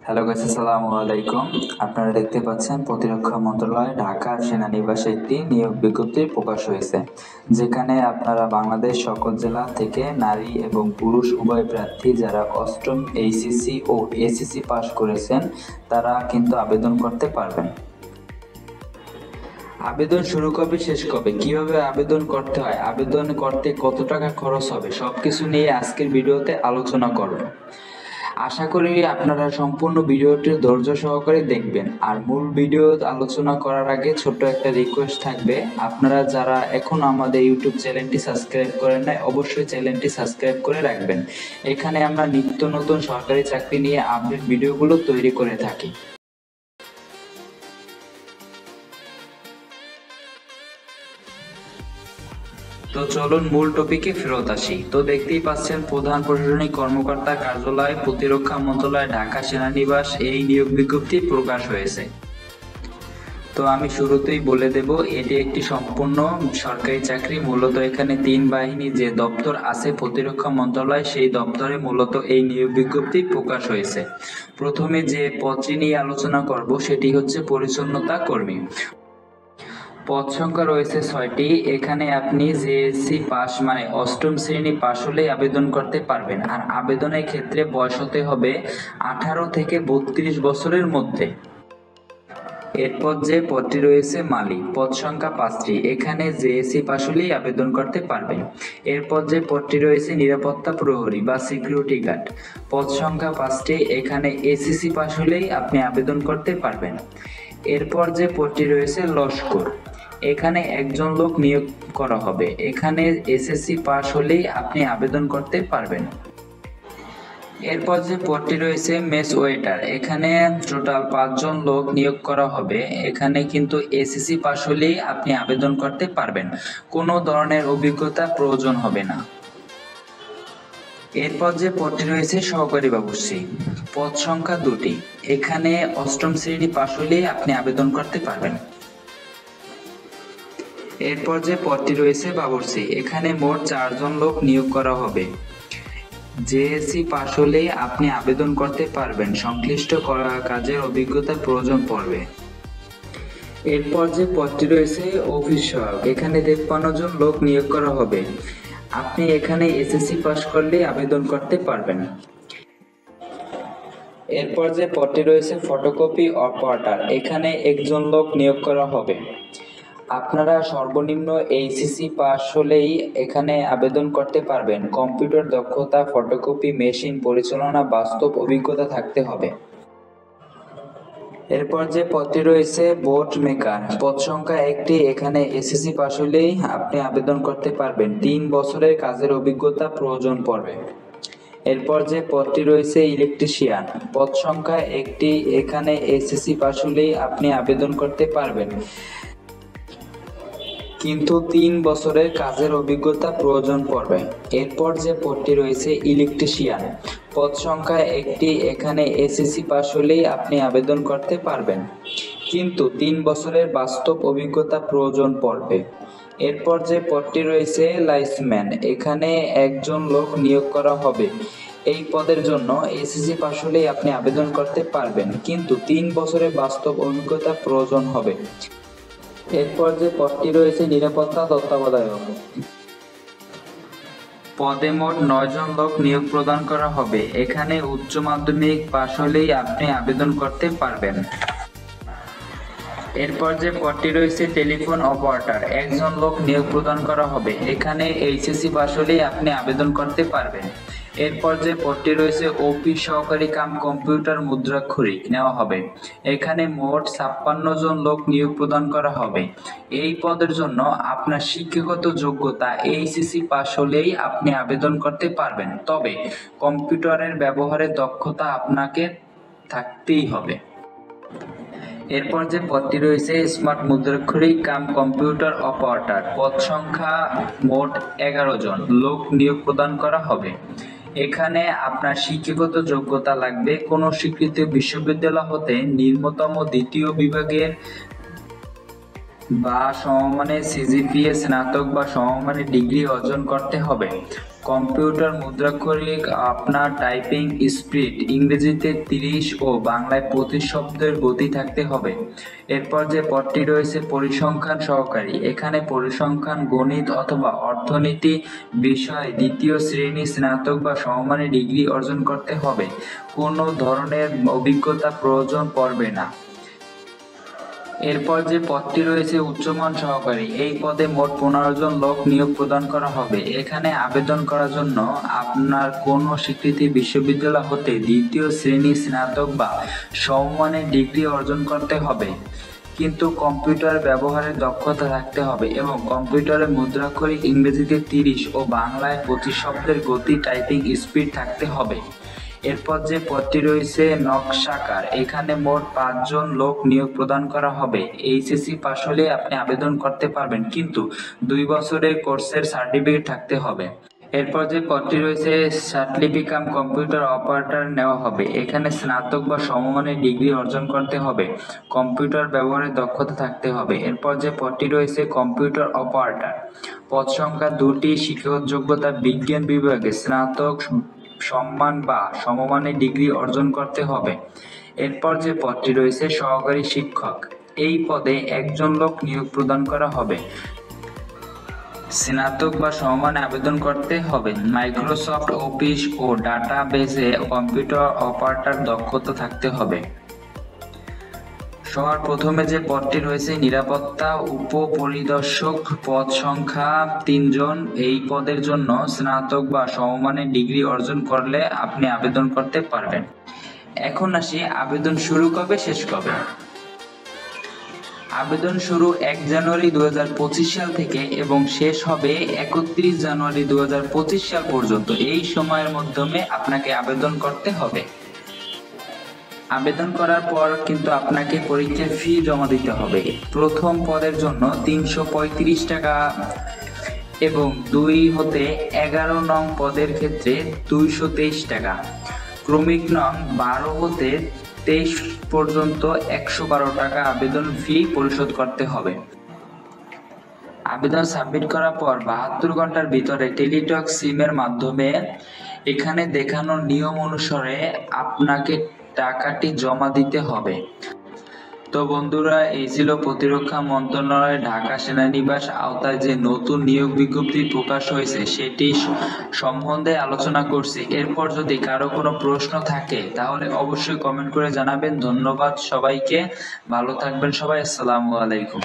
Hello guys, আসসালামু আলাইকুম। আপনারা দেখতে পাচ্ছেন প্রতিরক্ষা মন্ত্রণালয় ঢাকার সেনানিবাসে একটি নিয়োগ বিজ্ঞপ্তি প্রকাশ হয়েছে, যেখানে আপনারা বাংলাদেশ সকল জেলা থেকে নারী এবং পুরুষ উভয় প্রার্থী যারা অষ্টম এইচএসসি ও এসএসসি পাস করেছেন তারা কিন্তু আবেদন করতে পারবেন। আবেদন শুরু কবে, শেষ কবে, কিভাবে আবেদন করতে হয়, আবেদন করতে কত টাকা খরচ হবে, সবকিছু নিয়ে আজকের ভিডিওতে আলোচনা করব। আশা করি আপনারা সম্পূর্ণ ভিডিওটি ধৈর্য সহকারে দেখবেন। আর মূল ভিডিও আলোচনা করার আগে ছোট্ট একটা রিকোয়েস্ট থাকবে, আপনারা যারা এখন আমাদের ইউটিউব চ্যানেলটি সাবস্ক্রাইব করেন নাই অবশ্যই চ্যানেলটি সাবস্ক্রাইব করে রাখবেন। এখানে আমরা নিত্য নতুন সরকারি চাকরি নিয়ে আপডেট ভিডিওগুলো তৈরি করে থাকি। তো চলুন মূল টপিকে ফেরত আসি। তো দেখতেই পাচ্ছেন প্রধান প্রশাসনিক কর্মকর্তা কার্যালয়, প্রতিরক্ষা মন্ত্রণালয়, ঢাকা সেনানিবাস এই নিয়োগ বিজ্ঞপ্তি প্রকাশ হয়েছে। তো আমি শুরুতেই বলে দেব, এটি একটি সম্পূর্ণ সরকারি চাকরি। মূলত এখানে তিন বাহিনী যে দপ্তর আছে প্রতিরক্ষা মন্ত্রণালয়, সেই দপ্তরে মূলত এই নিয়োগ বিজ্ঞপ্তি প্রকাশ হয়েছে। প্রথমে যে পদটি নিয়ে আলোচনা করব সেটি হচ্ছে পরিচ্ছন্নতা কর্মী। পদ সংখ্যা রয়েছে 6টি। এখানে আপনি জেএসসি পাস মানে অষ্টম শ্রেণী পাস হলেই আবেদন করতে পারবেন। আর আবেদনের ক্ষেত্রে বয়স হতে হবে 18 থেকে 32 বছরের মধ্যে। এরপর যে পদটি রয়েছে মালি, পদ সংখ্যা 5টি। এখানে জেএসসি পাস হলেই আবেদন করতে পারবেন। এরপর যে পদটি রয়েছে নিরাপত্তা প্রহরী বা সিকিউরিটি গার্ড, পদ সংখ্যা 5টি। এখানে এসএসসি পাস হলেই আপনি আবেদন করতে পারবেন। এরপর যে পদটি রয়েছে লস্কর, এখানে একজন লোক নিয়োগ করা হবে। এখানে এসএসসি পাস হলেই আপনি আবেদন করতে পারবেন। এরপর যে পদটি রয়েছে মেস ওয়েটার, এখানে টোটাল 5 জন লোক নিয়োগ করা হবে। এখানে কিন্তু এসএসসি পাস হলেই আপনি আবেদন করতে পারবেন, কোনো ধরনের অভিজ্ঞতা প্রয়োজন হবে না। এরপর যে পদটি রয়েছে সহকারী বাবুর্চি, পদ সংখ্যা 2টি। এখানে অষ্টম শ্রেণী পাস হলেই আপনি আবেদন করতে পারবেন। এরপর যে পদটি রয়েছে বাবুর্চি, এখানে মোট 4 জন লোক নিয়োগ করা হবে। জেএসসি পাস হলেই আপনি আবেদন করতে পারবেন, সংশ্লিষ্ট কাজের অভিজ্ঞতার প্রয়োজন পড়বে। এরপর যে পদটি রয়েছে অফিস সহায়ক, এখানে 53 জন লোক নিয়োগ করা হবে। আপনি এখানে এসএসসি পাস করলেই আবেদন করতে পারবেন। এরপর যে পদটি রয়েছে ফটোকপি অপারেটর, এখানে একজন লোক নিয়োগ করা হবে। আপনারা সর্বনিম্ন এইচএসসি পাস হলেই এখানে আবেদন করতে পারবেন। কম্পিউটার দক্ষতা, ফটোকপি মেশিন পরিচালনা বাস্তব অভিজ্ঞতা থাকতে হবে। এরপর যে পদটি রয়েছে বোট মেকার, পদ সংখ্যা 1টি। এখানে এসএসসি পাস হলেই আপনি আবেদন করতে পারবেন, 3 বছরের কাজের অভিজ্ঞতা প্রয়োজন পড়বে। এরপর যে পদটি রয়েছে ইলেকট্রিশিয়ান, পদ সংখ্যা 1টি। এখানে এসএসসি পাস হলেই আপনি আবেদন করতে পারবেন, কিন্তু 3 বছরের কাজের অভিজ্ঞতা প্রয়োজন পড়বে। এরপর যে পদটি রয়েছে ইলেকট্রিশিয়ান, পদ সংখ্যা 1টি। এখানে এসএসসি পাস হলেই আপনি আবেদন করতে পারবেন, কিন্তু 3 বছরের বাস্তব অভিজ্ঞতা প্রয়োজন পড়বে। এরপর যে পদটি রয়েছে লাইসম্যান, এখানে একজন লোক নিয়োগ করা হবে। এই পদের জন্য এসএসসি পাস হলেই আপনি আবেদন করতে পারবেন, কিন্তু 3 বছরের বাস্তব অভিজ্ঞতা প্রয়োজন হবে। এরপর যে পদটি রয়েছে নিরাপত্তা তত্ত্বাবধায়ক, পদে মোট 9 জন লোক নিয়োগ প্রদান করা হবে। এখানে উচ্চ মাধ্যমিক পাস হলেই আপনি আবেদন করতে পারবেন। এরপর যে পদটি রয়েছে টেলিফোন অপারেটর, একজন লোক নিয়োগ প্রদান করা হবে। এখানে এইচএসসি পাস হলেই আপনি আবেদন করতে পারবেন। এরপর যে পদটি রয়েছে অফিস সহকারী কাম কম্পিউটার মুদ্রাক্ষরিক নেওয়া হবে। এখানে মোট 56 জন লোক নিয়োগ প্রদান করা হবে। এই পদের জন্য আপনার শিক্ষাগত যোগ্যতা এইচএসসি পাস হলেই আপনি আবেদন করতে পারবেন, তবে কম্পিউটারের ব্যবহারের দক্ষতা আপনাকে থাকতেই হবে। এরপর যে পদটি রয়েছে স্মার্ট মুদ্রাক্ষরিক কাম কম্পিউটার অপারেটর, পদ সংখ্যা মোট 11 জন লোক নিয়োগ প্রদান করা হবে। এখানে আপনার শিক্ষাগত যোগ্যতা লাগবে কোনো স্বীকৃত বিশ্ববিদ্যালয় হতে নিম্নতম 2য় বিভাগের বা সমমানের সিজিপিএ স্নাতক বা সমমানের ডিগ্রি অর্জন করতে হবে। কম্পিউটার মুদ্রাক্ষরিক আপনার টাইপিং স্পিড ইংরেজিতে 30 ও বাংলায় 25 শব্দের গতি থাকতে হবে। এরপর যে পদটি রয়েছে পরিসংখ্যান সহকারী, এখানে পরিসংখ্যান, গণিত অথবা অর্থনীতি বিষয়ে 2য় শ্রেণী, স্নাতক বা সমমানের ডিগ্রি অর্জন করতে হবে। কোনো ধরনের অভিজ্ঞতা প্রয়োজন পড়বে না। এরপর যে পদটি রয়েছে উচ্চমান সহকারী, এই পদে মোট 15 জন লোক নিয়োগ প্রদান করা হবে। এখানে আবেদন করার জন্য আপনার কোনো স্বীকৃত বিশ্ববিদ্যালয় হতে 2য় শ্রেণী, স্নাতক বা সমমানের ডিগ্রি অর্জন করতে হবে, কিন্তু কম্পিউটার ব্যবহারের দক্ষতা থাকতে হবে এবং কম্পিউটারে মুদ্রাক্ষরিক ইংরেজিতে 30 ও বাংলায় 25 শব্দের গতি টাইপিং স্পিড থাকতে হবে। এরপর যে পদটি রয়েছে নকশাকার, এখানে মোট 5 জন লোক নিয়োগ প্রদান করা হবে। এইচএসসি পাশ হলে আপনি আবেদন করতে পারবেন, কিন্তু 2 বছরের কোর্সের সার্টিফিকেট থাকতে হবে। এরপর যে পদটি রয়েছে সার্টিফিকাম কম্পিউটার অপারেটর নেওয়া হবে। এখানে স্নাতক বা সমমানের ডিগ্রি অর্জন করতে হবে, কম্পিউটার ব্যবহারের দক্ষতা থাকতে হবে। এরপর যে পদটি রয়েছে কম্পিউটার অপারেটর, পদ সংখ্যা 2টি, শিক্ষাগত যোগ্যতা বিজ্ঞান বিভাগে স্নাতক সম্মান বা সমমানের ডিগ্রি অর্জন করতে হবে। এরপর যে পদটি রয়েছে সহকারী শিক্ষক, এই পদে 1 জন লোক নিয়োগ প্রদান করা হবে। স্নাতক বা সমমানে আবেদন করতে হবে। মাইক্রোসফট অফিস ও ডাটাবেজে কম্পিউটার অপারেটর দক্ষতা থাকতে হবে। সবার প্রথমে যে পদটি রয়েছে নিরাপত্তা উপপরিদর্শক, পদ সংখ্যা 3 জন। এই পদের জন্য স্নাতক বা সমমানের ডিগ্রি অর্জন করলে আপনি আবেদন করতে পারবেন। এখন আসি আবেদন শুরু কবে, শেষ কবে। আবেদন শুরু 1 জানুয়ারি 2025 সাল থেকে এবং শেষ হবে 31 জানুয়ারি 2025 সাল পর্যন্ত। এই সময়ের মাধ্যমে আপনাকে আবেদন করতে হবে। আবেদন করার পর কিন্তু আপনাকে পরীক্ষার ফি জমা দিতে হবে। প্রথম পদের জন্য 335 টাকা এবং 2 হতে 11 নং পদের ক্ষেত্রে 223 টাকা। ক্রমিক নং 12 হতে 23 পর্যন্ত 112 টাকা আবেদন ফি পরিশোধ করতে হবে। আবেদন সাবমিট করার পর 72 ঘন্টার ভিতরে টেলিটক সিমের মাধ্যমে এখানে দেখানো নিয়ম অনুসারে আপনাকে টাকাটি জমা দিতে হবে। তো বন্ধুরা, এই ছিল প্রতিরক্ষা মন্ত্রণালয় ঢাকা সেনানিবাস আওতায় যে নতুন নিয়োগ বিজ্ঞপ্তি প্রকাশ হয়েছে সেটি সম্বন্ধে আলোচনা করছি। এরপর যদি কারো কোনো প্রশ্ন থাকে তাহলে অবশ্যই কমেন্ট করে জানাবেন। ধন্যবাদ সবাইকে, ভালো থাকবেন সবাই। আসসালামু আলাইকুম।